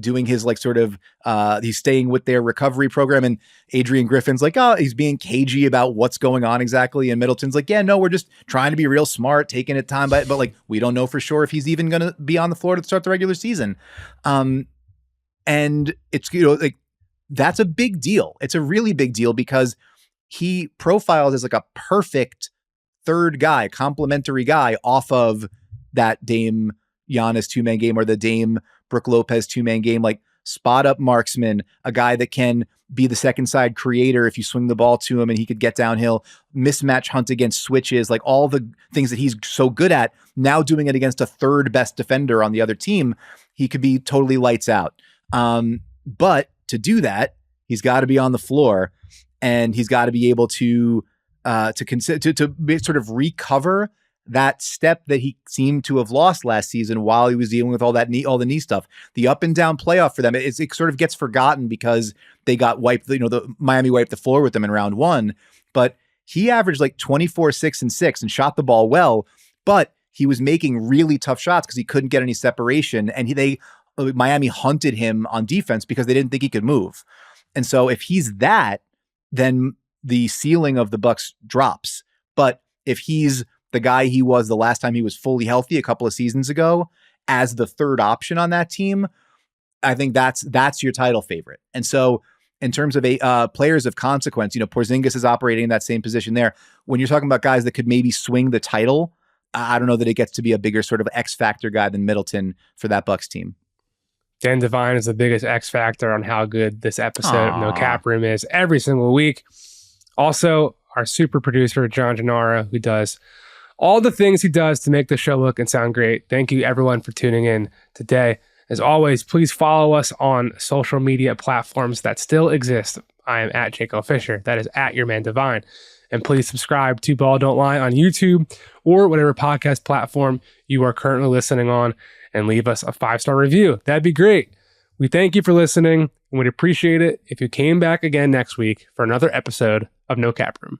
Doing his he's staying with their recovery program, and Adrian Griffin's like, oh, he's being cagey about what's going on exactly. And Middleton's like, yeah, no, we're just trying to be real smart, taking it time but like, we don't know for sure if he's even going to be on the floor to start the regular season. And it's, that's a big deal. It's a really big deal because he profiles as like a perfect third guy, complementary guy off of that Dame Giannis 2-man game or the Dame Brook Lopez 2-man game, like spot up marksman, a guy that can be the second side creator if you swing the ball to him and he could get downhill, mismatch hunt against switches, like all the things that he's so good at. Now doing it against a third best defender on the other team, he could be totally lights out. But to do that, he's got to be on the floor, and he's got to be able to sort of recover that step that he seemed to have lost last season while he was dealing with all the knee stuff. The up and down playoff for them, it sort of gets forgotten because they got wiped. The Miami wiped the floor with them in round 1, but he averaged like 24, 6, and 6 and shot the ball well, but he was making really tough shots because he couldn't get any separation, and Miami hunted him on defense because they didn't think he could move. And so if he's that, then the ceiling of the Bucks drops. But if he's the guy he was the last time he was fully healthy a couple of seasons ago as the third option on that team, I think that's your title favorite. And so in terms of players of consequence, Porzingis is operating in that same position there. When you're talking about guys that could maybe swing the title, I don't know that it gets to be a bigger sort of X factor guy than Middleton for that Bucks team. Dan Devine is the biggest X factor on how good this episode of No Cap Room is every single week. Also, our super producer, John Gennaro, who does all the things he does to make the show look and sound great. Thank you, everyone, for tuning in today. As always, please follow us on social media platforms that still exist. I am at Jacob Fischer. That is at your man Devine. And please subscribe to Ball Don't Lie on YouTube or whatever podcast platform you are currently listening on, and leave us a 5-star review. That'd be great. We thank you for listening, and we'd appreciate it if you came back again next week for another episode of No Cap Room.